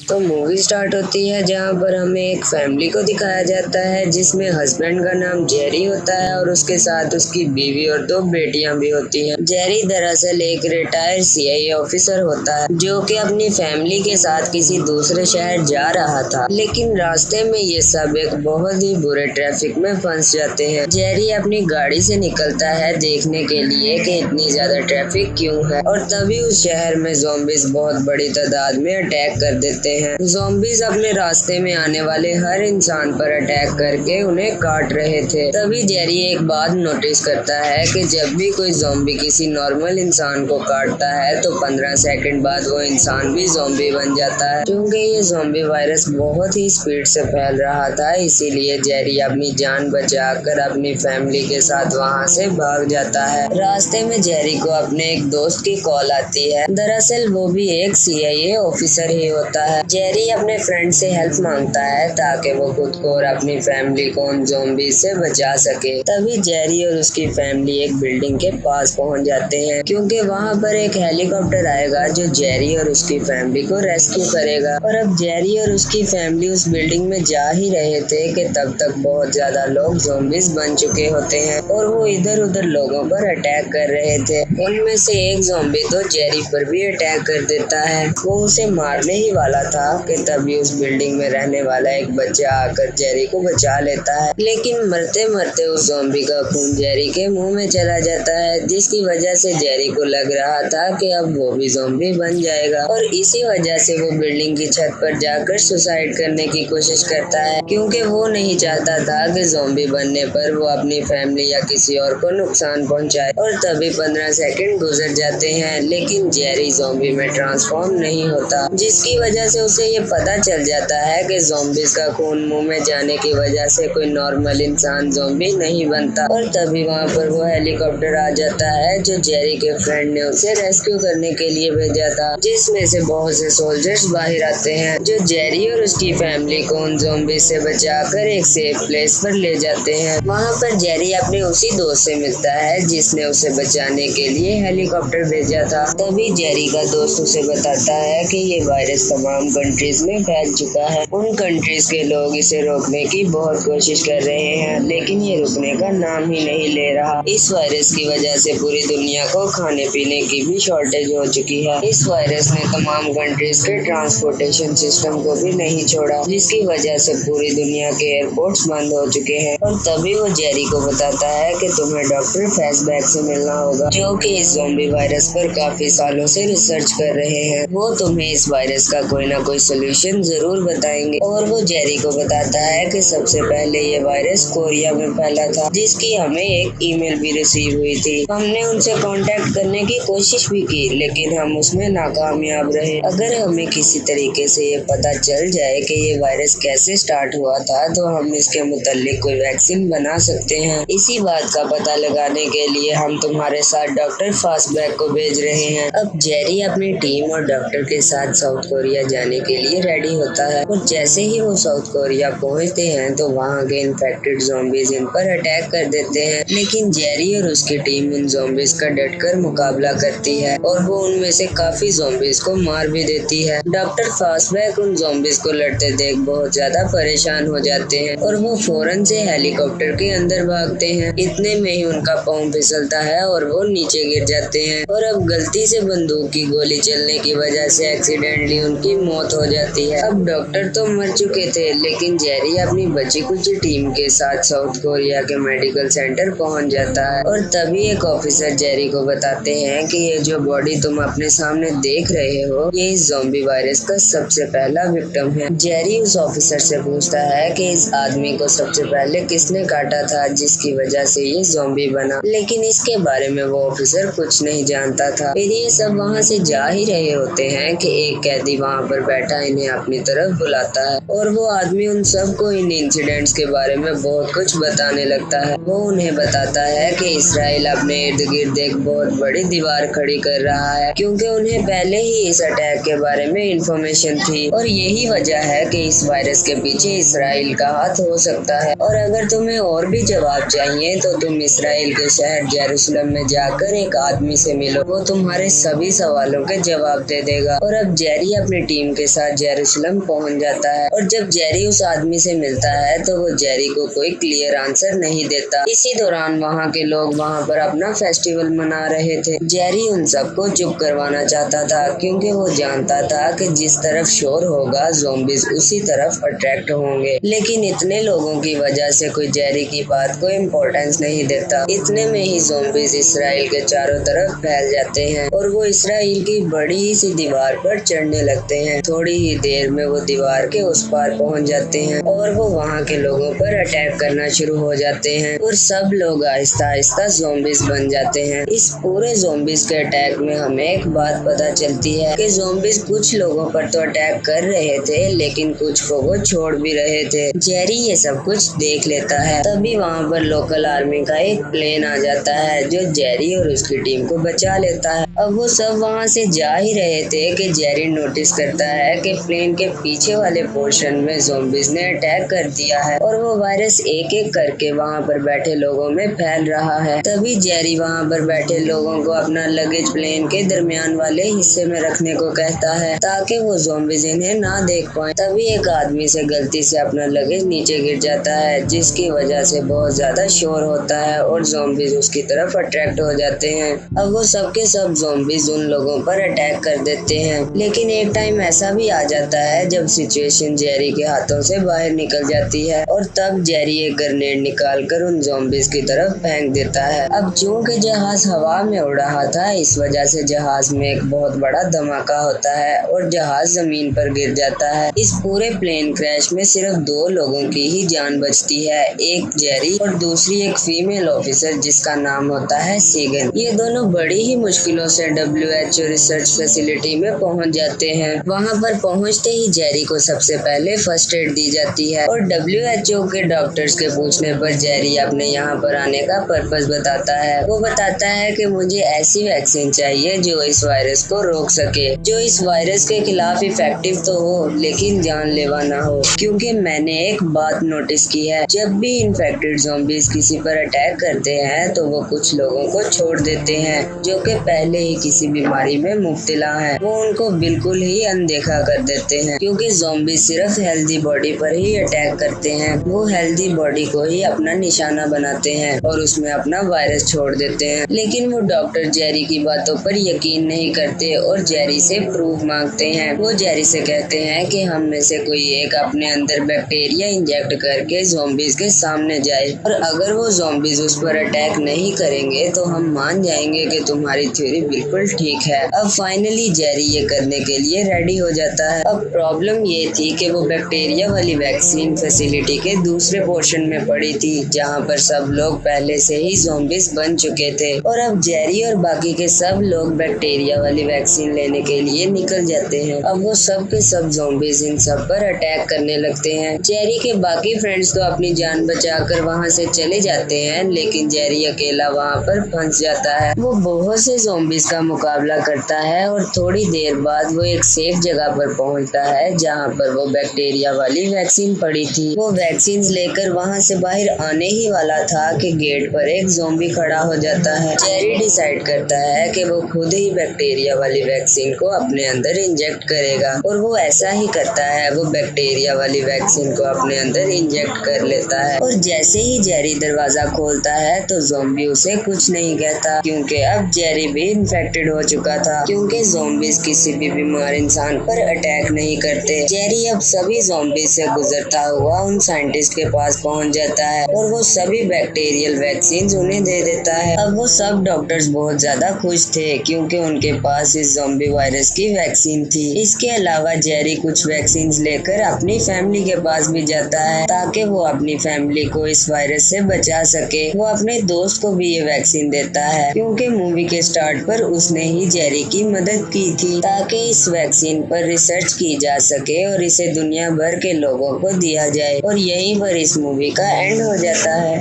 तो movie start होती है जहाँ पर हमें एक फैमिली को दिखाया जाता है जिसमें हस्बैंड का नाम जेरी होता है और उसके साथ उसकी बीवी और 2 बेटियां भी होती हैं। जेरी दरअसल एक रिटायर्ड सीआईए ऑफिसर होता है जो कि अपनी फैमिली के साथ किसी दूसरे शहर जा रहा था, लेकिन रास्ते में ये सब एक बहुत ही बुरे ट्रैफिक में फंस जाते हैं। जेरी अपनी गाड़ी से निकलता है देखने के लिए कि इतनी ज्यादा ट्रैफिक क्यों है, और तभी उस शहर में ज़ॉम्बीज़ बहुत बड़ी तादाद में अटैक कर देते हैं। ज़ॉम्बीज़ अपने रास्ते में आने वाले हर इंसान पर अटैक करके उन्हें काट रहे थे। तभी जेरी एक बात नोटिस करता है कि जब भी कोई ज़ॉम्बी किसी नॉर्मल इंसान को काटता है तो 15 सेकंड बाद वो इंसान भी ज़ॉम्बी बन जाता है। क्योंकि ये ज़ॉम्बी वायरस बहुत ही स्पीड से फैल रहा था, इसीलिए जेरी अपनी जान बचाकर अपनी फैमिली के साथ वहाँ से भाग जाता है। रास्ते में जेरी को अपने एक दोस्त की कॉल आती है। दरअसल वो भी एक सीआईए ऑफिसर ही होता है। जेरी अपने फ्रेंड से हेल्प मांगता है ताकि वो खुद को और अपनी फैमिली को उन ज़ॉम्बी से बचा सके। तभी जेरी और उसकी फैमिली एक बिल्डिंग के पास पहुंच जाते हैं क्योंकि वहां पर एक हेलीकॉप्टर आएगा जो जेरी और उसकी फैमिली को रेस्क्यू करेगा। और अब जेरी और उसकी फैमिली उस बिल्डिंग में जा ही रहे थे कि तब तक बहुत ज्यादा लोग ज़ॉम्बीज़ बन चुके होते हैं और वो इधर उधर लोगों पर अटैक कर रहे थे। उनमें से एक ज़ॉम्बी तो जेरी पर भी अटैक कर देता है। वो उसे मारने ही वाला था कि तभी उस बिल्डिंग में रहने वाला एक बच्चा आकर जेरी को बचा लेता है, लेकिन मरते मरते उस ज़ॉम्बी का खून जेरी के मुंह में चला जाता है, जिसकी वजह से जेरी को लग रहा था कि अब वो भी ज़ॉम्बी बन जाएगा। और इसी वजह से वो बिल्डिंग की छत पर जाकर सुसाइड करने की कोशिश करता है क्योंकि वो नहीं चाहता था कि ज़ॉम्बी बनने पर वो अपनी फैमिली या किसी और को नुकसान पहुंचाए। और तभी 15 सेकंड गुजर जाते हैं, लेकिन जेरी ज़ॉम्बी में ट्रांसफॉर्म नहीं होता, जिसकी वजह से उसे ये पता चल जाता है कि ज़ॉम्बीज़ का खून मुंह में जाने की वजह से कोई नॉर्मल इंसान ज़ॉम्बी नहीं बनता। और तभी वहाँ पर वो हेलीकॉप्टर आ जाता है जो जेरी के फ्रेंड ने उसे रेस्क्यू करने के लिए भेजा था, जिसमें से बहुत से सोल्जर्स बाहर आते हैं जो जेरी और उसकी फैमिली को उन ज़ॉम्बी से बचाकर एक सेफ प्लेस पर ले जाते हैं। वहाँ पर जेरी अपने उसी दोस्त से मिलता है जिसने उसे बचाने के लिए हेलीकॉप्टर भेजा था। तभी जेरी का दोस्त उसे बताता है कि ये वायरस तमाम कंट्रीज में फैल चुका है। उन कंट्रीज के लोग इसे रोकने की बहुत कोशिश कर रहे हैं, लेकिन ये रुकने का नाम ही नहीं ले रहा। इस वायरस की वजह से पूरी दुनिया को खाने पीने की भी शॉर्टेज हो चुकी है। इस वायरस ने तमाम कंट्रीज के ट्रांसपोर्टेशन सिस्टम को भी नहीं छोड़ा, जिसकी वजह से पूरी दुनिया के एयरपोर्ट्स बंद हो चुके हैं। और तभी वो जेरी को बताता है कि तुम्हें डॉक्टर फैसबैक से मिलना होगा जो कि इस ज़ॉम्बी वायरस पर काफी सालों से रिसर्च कर रहे हैं। वो तुम्हें इस वायरस का कोई ना कोई सोल्यूशन जरूर बताएंगे। और वो जेरी को बताता है कि सबसे पहले ये वायरस कोरिया में फैला था, जिसकी हमें एक ईमेल भी रिसीव हुई थी। हमने उनसे कांटेक्ट करने की कोशिश भी की, लेकिन हम उसमें नाकामयाब रहे। अगर हमें किसी तरीके से ये पता चल जाए कि ये वायरस कैसे स्टार्ट हुआ था तो हम इसके मुताल्लिक कोई वैक्सीन बना सकते हैं। इसी बात का पता लगाने के लिए हम तुम्हारे साथ डॉक्टर फास्टबैक को भेज रहे हैं। अब जेरी अपनी टीम और डॉक्टर के साथ साउथ कोरिया जाने के लिए रेडी होता है और जैसे ही वो साउथ कोरिया पहुंचते हैं तो वहाँ के इन्फेक्टेड ज़ॉम्बीज़ इन पर अटैक कर देते हैं, लेकिन जेरी और उसकी टीम उन ज़ॉम्बीज़ का डटकर मुकाबला करती है और वो उनमें से काफी ज़ॉम्बीज़ को मार भी देती है। डॉक्टर फास्टबैक उन ज़ॉम्बीज़ को लड़ते देख बहुत ज्यादा परेशान हो जाते हैं और वो फौरन से हेलीकॉप्टर के अंदर भागते हैं। इतने में ही उनका पाँव फिसलता है और वो नीचे गिर जाते हैं और अब गलती से बंदूक की गोली चलने की वजह से एक्सीडेंटली उनकी मौत हो जाती है। अब डॉक्टर तो मर चुके थे, लेकिन जेरी अपनी बची कुची टीम के साथ साउथ कोरिया के मेडिकल सेंटर पहुंच जाता है और तभी एक ऑफिसर जेरी को बताते हैं कि ये जो बॉडी तुम अपने सामने देख रहे हो ये इस ज़ॉम्बी वायरस का सबसे पहला विक्टिम है। जेरी उस ऑफिसर से पूछता है कि इस आदमी को सबसे पहले किसने काटा था जिसकी वजह से ये ज़ॉम्बी बना, लेकिन इसके बारे में वो ऑफिसर कुछ नहीं जानता था। फिर ये सब वहाँ से जा ही रहे होते हैं कि एक कैदी वहाँ पर बैठा इन्हें अपनी तरफ बुलाता है और वो आदमी उन सबको इन इंसिडेंट्स के बारे में बहुत कुछ बताने लगता है। वो उन्हें बताता है कि इसराइल अपने इर्द गिर्द एक बहुत बड़ी दीवार खड़ी कर रहा है क्योंकि उन्हें पहले ही इस अटैक के बारे में इंफॉर्मेशन थी और यही वजह है कि इस वायरस के पीछे इसराइल का हाथ हो सकता है। और अगर तुम्हें और भी जवाब चाहिए तो तुम इसराइल के शहर जेरूसलम में जाकर एक आदमी से मिलो, वो तुम्हारे सभी सवालों के जवाब दे देगा। और अब जेरी अपनी टीम के साथ जेरूसलम पहुंच जाता है और जब जेरी उस आदमी से मिलता है तो वो जेरी को कोई क्लियर आंसर नहीं देता। इसी दौरान वहाँ के लोग वहाँ पर अपना फेस्टिवल मना रहे थे। जेरी उन सबको चुप करवाना चाहता था क्योंकि वो जानता था कि जिस तरफ शोर होगा ज़ॉम्बीज उसी तरफ अट्रैक्ट होंगे, लेकिन इतने लोगों की वजह से कोई जेरी की बात को इम्पोर्टेंस नहीं देता। इतने में ही ज़ॉम्बीज इसराइल के चारों तरफ फैल जाते हैं और वो इसराइल की बड़ी सी दीवार पर चढ़ने लगते हैं। थोड़ी ही देर में वो दीवार के उस पार पहुंच जाते हैं और वो वहाँ के लोगों पर अटैक करना शुरू हो जाते हैं और सब लोग आहिस्ता आहिस्ता ज़ॉम्बीज बन जाते हैं। इस पूरे ज़ॉम्बीज के अटैक में हमें एक बात पता चलती है कि ज़ॉम्बीज कुछ लोगों पर तो अटैक कर रहे थे लेकिन कुछ को वो छोड़ भी रहे थे। जेरी ये सब कुछ देख लेता है। तभी वहाँ पर लोकल आर्मी का एक प्लेन आ जाता है जो जेरी और उसकी टीम को बचा लेता है। अब वो सब वहाँ से जा ही रहे थे कि जेरी नोटिस करता है कि प्लेन के पीछे वाले पोर्शन में ज़ॉम्बीज ने अटैक कर दिया है और वो वायरस एक एक करके वहाँ पर बैठे लोगों में फैल रहा है। तभी जेरी वहाँ पर बैठे लोगों को अपना लगेज प्लेन के दरमियान वाले हिस्से में रखने को कहता है ताकि वो ज़ॉम्बीज इन्हें ना देख पाए। तभी एक आदमी से गलती से अपना लगेज नीचे गिर जाता है जिसकी वजह से बहुत ज्यादा शोर होता है और ज़ॉम्बीज उसकी तरफ अट्रैक्ट हो जाते हैं। अब वो सबके सब ज़ॉम्बीज उन लोगों पर अटैक कर देते हैं, लेकिन एक टाइम ऐसा भी आ जाता है जब सिचुएशन जेरी के हाथों से बाहर निकल जाती है और तब जेरी एक ग्रेनेड निकाल कर उन ज़ॉम्बीज की तरफ फेंक देता है। अब चूंकि जहाज हवा में उड़ रहा था इस वजह से जहाज में एक बहुत बड़ा धमाका होता है और जहाज जमीन पर गिर जाता है। इस पूरे प्लेन क्रैश में सिर्फ 2 लोगों की ही जान बचती है, एक जेरी और दूसरी एक फीमेल ऑफिसर जिसका नाम होता है सीगन। ये दोनों बड़ी ही मुश्किलों से WHO रिसर्च फैसिलिटी में पहुंच जाते हैं। वहां पर पहुंचते ही जेरी को सबसे पहले फर्स्ट एड दी जाती है और WHO के डॉक्टर्स के पूछने पर जेरी अपने यहाँ पर आने का पर्पस बताता है। वो बताता है कि मुझे ऐसी वैक्सीन चाहिए जो इस वायरस को रोक सके, जो इस वायरस के खिलाफ इफेक्टिव तो हो लेकिन जानलेवा ना हो, क्योंकि मैंने एक बात नोटिस की है, जब भी इन्फेक्टेड ज़ॉम्बीज किसी पर अटैक करते हैं तो वो कुछ लोगों को छोड़ देते हैं जो कि पहले ही किसी बीमारी में मुब्तला है। वो उनको बिल्कुल ही अनदेखा कर देते हैं क्योंकि ज़ॉम्बीज सिर्फ हेल्दी बॉडी पर ही अटैक करते हैं। वो हेल्दी बॉडी को ही अपना निशाना बनाते हैं और उसमें अपना वायरस छोड़ देते हैं। लेकिन वो डॉक्टर जेरी की बातों पर यकीन नहीं करते और जेरी से प्रूफ मांगते हैं। वो जेरी से कहते हैं कि हम में से कोई एक अपने अंदर बैक्टीरिया इंजेक्ट करके ज़ॉम्बीज के सामने जाए और अगर वो ज़ॉम्बीज उस पर अटैक नहीं करेंगे तो हम मान जाएंगे कि तुम्हारी थ्योरी बिल्कुल ठीक है। अब फाइनली जेरी ये करने के लिए रेडी हो जाता है। अब प्रॉब्लम ये थी कि वो बैक्टीरिया वाली वैक्सीन फैसिलिटी के दूसरे पोर्शन में पड़ी थी जहाँ पर सब लोग पहले से ही ज़ॉम्बीज बन चुके थे और अब जेरी और बाकी के सब लोग बैक्टीरिया वाली वैक्सीन लेने के लिए निकल जाते हैं। अब वो सब के सब ज़ॉम्बीज इन सब पर अटैक करने लगते हैं। जेरी के बाकी फ्रेंड्स तो अपनी जान बचाकर वहाँ से चले जाते हैं लेकिन जेरी अकेला वहाँ पर फंस जाता है। वो बहुत से ज़ॉम्बीज का मुकाबला करता है और थोड़ी देर बाद वो एक सेफ जगह पर पहुँचता है जहाँ पर वो बैक्टीरिया वाली वैक्सीन पड़ी थी। वो वैक्सीन लेकर वहाँ से बाहर आने ही वाला था कि गेट पर एक ज़ॉम्बी खड़ा हो जाता है। जेरी डिसाइड करता है कि वो खुद ही बैक्टीरिया वाली वैक्सीन को अपने अंदर इंजेक्ट करेगा और वो ऐसा ही करता है। वो बैक्टीरिया वाली वैक्सीन को अपने अंदर इंजेक्ट कर लेता है और जैसे ही जेरी दरवाजा खोलता है तो ज़ॉम्बी उसे कुछ नहीं कहता क्योंकि अब जेरी भी इन्फेक्टेड हो चुका था, क्योंकि ज़ॉम्बीज किसी भी बीमार इंसान पर अटैक नहीं करते। जेरी अब सभी ज़ॉम्बीज से गुजरता हुआ उन साइंटिस्ट के पास पहुंच जाता है और वो सभी बैक्टीरियल वैक्सीन उन्हें दे देता है। अब वो सब डॉक्टर्स बहुत ज्यादा खुश थे क्योंकि उनके पास इस ज़ॉम्बी वायरस की वैक्सीन थी। इसके अलावा जेरी कुछ वैक्सीन लेकर अपनी फैमिली के पास भी जाता है ताकि वो अपनी फैमिली को इस वायरस से बचा सके। वो अपने दोस्त को भी ये वैक्सीन देता है क्योंकि मूवी के स्टार्ट पर उसने ही जेरी की मदद की थी ताकि इस वैक्सीन पर रिसर्च की जा सके और इसे दुनिया भर के लोगों को दिया जाए। और यहीं पर इस मूवी का एंड हो जाता है।